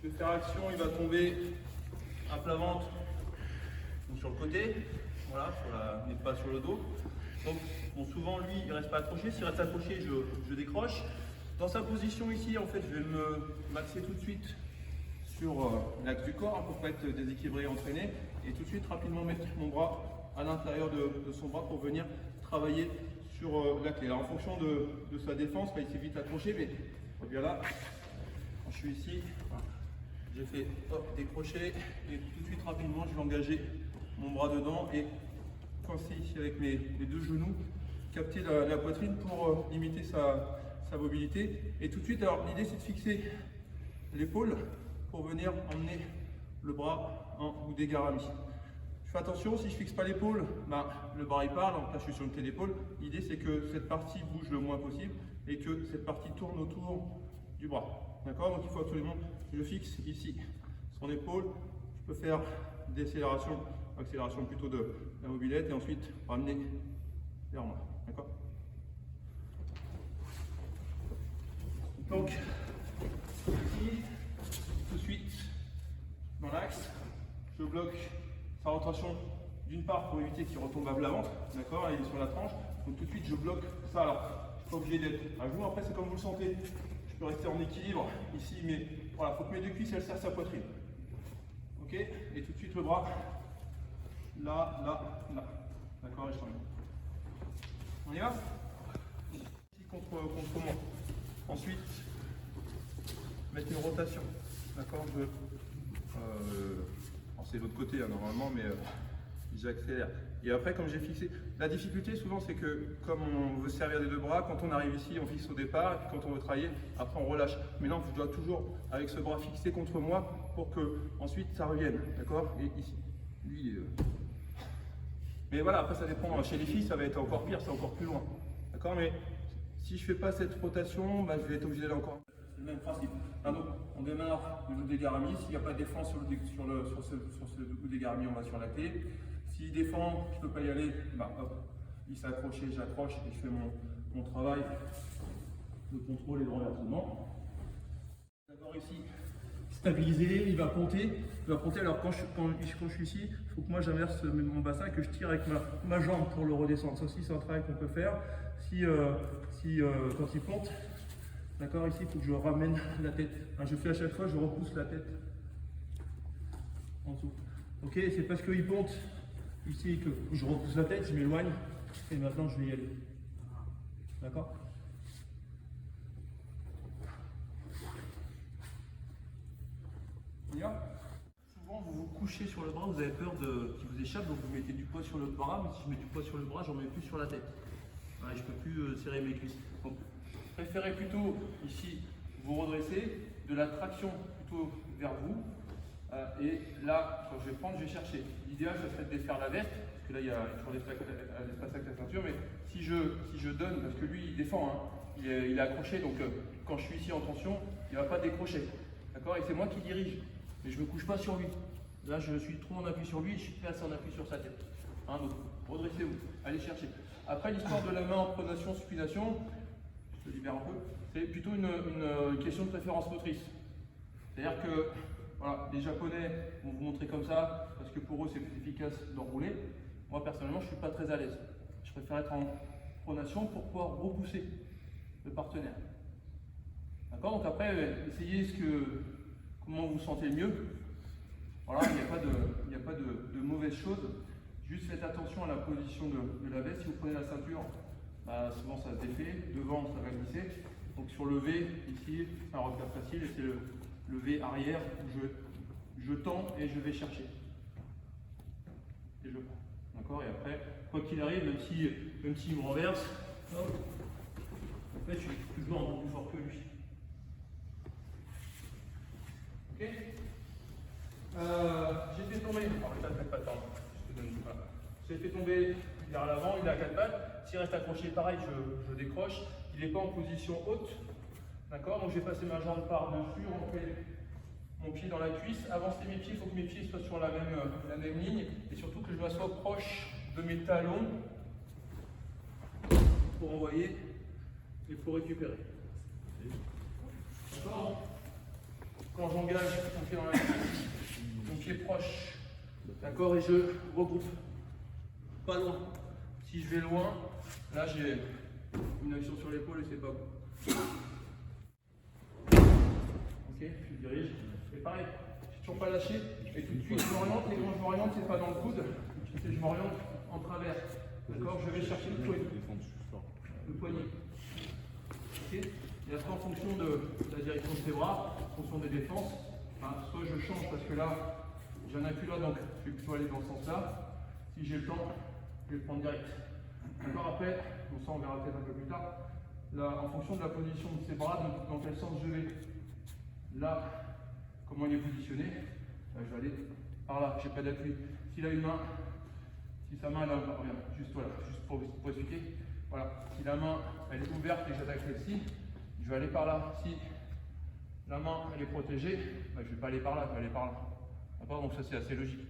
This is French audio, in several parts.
Je vais faire action, il va tomber à plat ventre ou sur le côté, voilà, mais pas sur le dos. Donc bon, souvent lui il reste pas accroché, s'il reste accroché je décroche. Dans sa position ici en fait je vais m'axer tout de suite sur l'axe du corps pour pas être déséquilibré et entraîné, et tout de suite rapidement mettre mon bras à l'intérieur de son bras pour venir travailler sur la clé. Alors en fonction de sa défense, là, il s'est vite accroché, mais reviens là, quand je suis ici, voilà, j'ai fait hop, décrocher, et tout de suite rapidement je vais engager mon bras dedans et coincer ici avec mes deux genoux, capter la poitrine pour limiter sa mobilité. Et tout de suite, alors l'idée c'est de fixer l'épaule pour venir emmener le bras en udegarami. Je fais attention, si je fixe pas l'épaule, le bras il part, donc là je suis sur une telle épaule. L'idée c'est que cette partie bouge le moins possible et que cette partie tourne autour du bras. D'accord? Donc il faut absolument que je fixe ici son épaule. Je peux faire décélération, accélération plutôt de la mobilette, et ensuite ramener vers moi. D'accord? Donc ici, tout de suite dans l'axe, je bloque sa rotation d'une part pour éviter qu'il retombe à plat ventre, d'accord, il est sur la tranche, donc tout de suite je bloque ça. Alors je suis pas obligé d'être à genoux, après c'est comme vous le sentez, je peux rester en équilibre ici, mais voilà, il faut que mes deux cuisses elles serrent sa poitrine, ok, et tout de suite le bras là, là, là, d'accord, et je termine. On y va? Ici contre moi. Ensuite mettre une rotation, d'accord, c'est l'autre côté hein, normalement, mais j'accélère. Et après, comme j'ai fixé, la difficulté souvent c'est que comme on veut se servir des deux bras, quand on arrive ici, on fixe au départ, et puis quand on veut travailler, après on relâche. Mais non, je dois toujours avec ce bras fixé contre moi pour que ensuite ça revienne, d'accord. Et ici, lui, mais voilà, après ça dépend. Chez les filles, ça va être encore pire, c'est encore plus loin, d'accord. Mais si je fais pas cette rotation, je vais être obligé d'aller encore. C'est le même principe. Donc, on démarre le udegarami. S'il n'y a pas de défense sur ce udegarami, on va sur la clé. S'il défend, je ne peux pas y aller, hop, il s'est accroché, j'accroche et je fais mon travail de contrôle et de renversement. D'abord ici, stabilisé, il va ponter. Alors quand je suis ici, il faut que moi j'inverse mon bassin et que je tire avec ma jambe pour le redescendre. Ça aussi, c'est un travail qu'on peut faire. Quand il ponte, d'accord, ici, il faut que je ramène la tête. Je fais à chaque fois, je repousse la tête en dessous. Ok, c'est parce qu'il ponte ici que je repousse la tête, je m'éloigne, et maintenant je vais y aller. D'accord? On y va? Souvent, vous vous couchez sur le bras, vous avez peur qu'il vous échappe, donc vous mettez du poids sur le bras, mais si je mets du poids sur le bras, j'en mets plus sur la tête. Je ne peux plus serrer mes cuisses. Donc, préférez plutôt ici vous redresser, de la traction plutôt vers vous, et là quand je vais prendre, je vais chercher. L'idéal ce serait de défaire la veste, parce que là il y a toujours l'espace avec la ceinture, mais si je donne, parce que lui il défend, hein, il est accroché, donc quand je suis ici en tension, il ne va pas décrocher, d'accord, et c'est moi qui dirige, mais je ne me couche pas sur lui. Là je suis trop en appui sur lui, je suis pas assez en appui sur sa tête. Donc redressez-vous, allez chercher. Après l'histoire de la main en pronation, supination, je te libère un peu, c'est plutôt une question de préférence motrice. C'est-à-dire que voilà, les Japonais vont vous montrer comme ça, parce que pour eux c'est plus efficace d'enrouler. Moi personnellement je ne suis pas très à l'aise. Je préfère être en pronation pour pouvoir repousser le partenaire. D'accord? Donc après, essayez comment vous sentez le mieux. Voilà, il n'y a pas de mauvaise chose. Juste faites attention à la position de la veste. Si vous prenez la ceinture, souvent ça se défait, devant ça va glisser. Donc sur le V, ici, c'est un repère facile, et c'est le V arrière où je tends et je vais chercher. Et je prends. D'accord? Et après, quoi qu'il arrive, même s'il me renverse, hop, en fait je suis toujours un peu plus fort que lui. Ok? J'ai fait tomber, alors ça ne fait pas de temps, j'ai fait tomber vers l'avant, il est à 4 pattes. S'il reste accroché, pareil, je décroche. Il n'est pas en position haute. D'accord? Donc je vais passer ma jambe par-dessus, rentrer mon pied dans la cuisse. Avancer mes pieds, il faut que mes pieds soient sur la même ligne. Et surtout que je m'assoie proche de mes talons pour envoyer et pour récupérer. D'accord? Quand j'engage mon pied dans la cuisse, mon pied proche. D'accord? Et je regroupe. Pas loin. Si je vais loin, là j'ai une action sur l'épaule et c'est pas bon. Ok, je dirige. Et pareil, je suis toujours pas lâché. Et tout de suite je m'oriente. Et quand je m'oriente, c'est pas dans le coude, c'est je m'oriente en travers. D'accord? Je vais chercher le poignet. Le poignet. Ok? Et après, en fonction de la direction de ses bras, en fonction des défenses, soit je change parce que là, j'ai un appui là, donc je vais plutôt aller dans ce sens-là. Si j'ai le temps, je vais le prendre direct. D'accord? Après, bon, ça on verra peut-être un peu plus tard. Là, en fonction de la position de ses bras, donc dans quel sens je vais. Là, comment il est positionné, là, je vais aller par là, je n'ai pas d'appui. S'il a une main, si sa main là, regarde, juste voilà, juste pour expliquer. Voilà, si la main elle est ouverte et j'attaque celle-ci, je vais aller par là. Si la main elle est protégée, bah, je ne vais pas aller par là, je vais aller par là. D'accord? Donc ça c'est assez logique.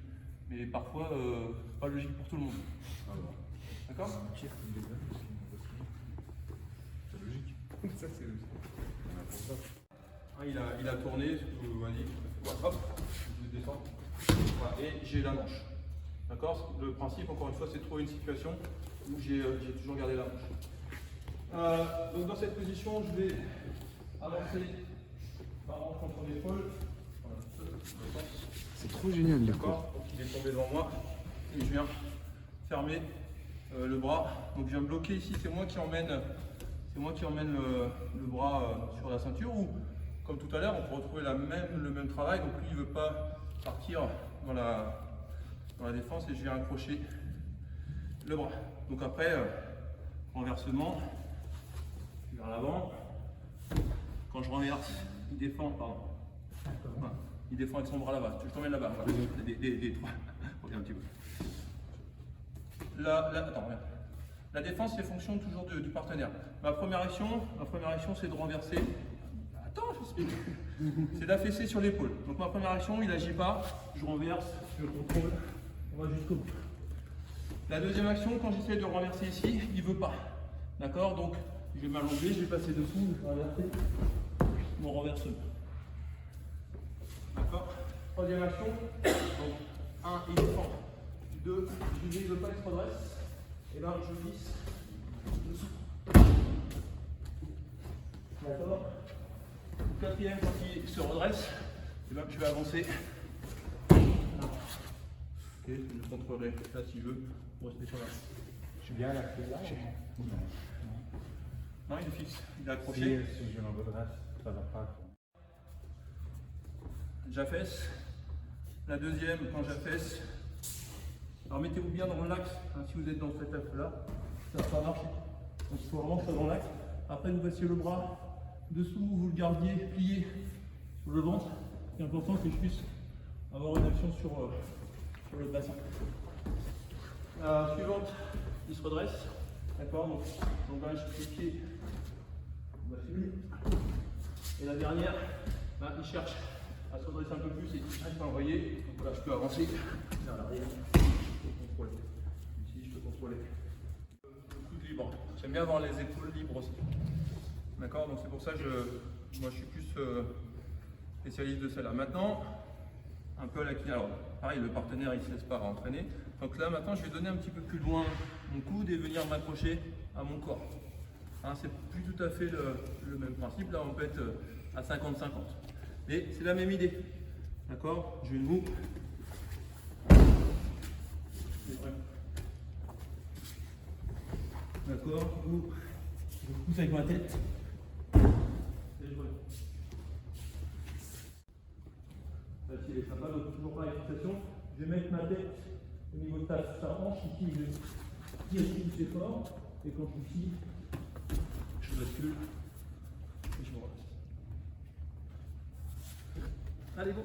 Mais parfois, pas logique pour tout le monde. D'accord? C'est logique. Ça c'est logique. Il a tourné, je vous indique. Hop, je descends. Voilà, et j'ai la manche. D'accord? Le principe, encore une fois, c'est de trouver une situation où j'ai toujours gardé la manche. Donc dans cette position, je vais avancer par en contre l'épaule. Voilà, c'est trop génial, d'accord? Donc il est tombé devant moi et je viens fermer le bras. Donc je viens bloquer ici, c'est moi qui emmène le bras sur la ceinture, ou comme tout à l'heure, on peut retrouver le même travail. Donc lui, il ne veut pas partir dans la défense et je viens accrocher le bras. Donc après, renversement, vers l'avant. Quand je renverse, il défend, pardon. Enfin, il défend avec son bras là-bas. Je t'emmène là-bas. Voilà. Des trois. Regarde un petit peu. Attends, regarde. La défense, c'est fonction toujours du partenaire. Ma première action, c'est de renverser. Attends, j'explique. C'est d'affaisser sur l'épaule. Donc ma première action, il n'agit pas. Je renverse, je contrôle. On va jusqu'au bout. La deuxième action, quand j'essaie de renverser ici, il ne veut pas. D'accord? Donc je vais m'allonger, je vais passer dessous, je vais renverser mon renversement. D'accord? Troisième action. Donc 1, il défend. 2, je ne veux pas, il se redresse. Et là, je glisse dessous. D'accord? Quatrième, quand il se redresse, et ben, je vais avancer. Voilà. Ok, je contrôlerai là s'il veut pour rester sur la. Je suis bien là. Non, il est fixe, il est accroché. Si je me redresse, ça va pas. J'affaisse. La deuxième, quand j'affaisse, alors mettez-vous bien dans l'axe, hein, si vous êtes dans cet axe-là, ça va pas marcher. Donc il faut vraiment que ça soit dans l'axe. Après, vous passiez le bras dessous, vous le gardiez plié sur le ventre. C'est important que je puisse avoir une action sur le bassin. Suivante, il se redresse. D'accord? Donc j'engage les pieds. Et la dernière, ben, il cherche à se redresser un peu plus et il reste envoyé. Donc voilà, je peux avancer vers l'arrière. Je peux contrôler. Ici, je peux contrôler. Le coude libre. J'aime bien avoir les épaules libres aussi. D'accord? Donc c'est pour ça que moi je suis plus spécialiste de celle-là. Maintenant, un peu à la clé. Alors, pareil, le partenaire il ne se laisse pas entraîner. Donc là, maintenant, je vais donner un petit peu plus loin mon coude et venir m'accrocher à mon corps. Hein, c'est plus tout à fait le même principe. Là, on peut être à 50-50. Mais c'est la même idée. D'accord? Genou. D'accord? Je pousse avec ma tête. Et je relève. Facile et sympa, donc toujours pareil, fixation. Je vais mettre ma tête au niveau de sa hanche. Ici, je tire plus fort. Et quand je tire, je bascule et je me relâche. Allez, bon.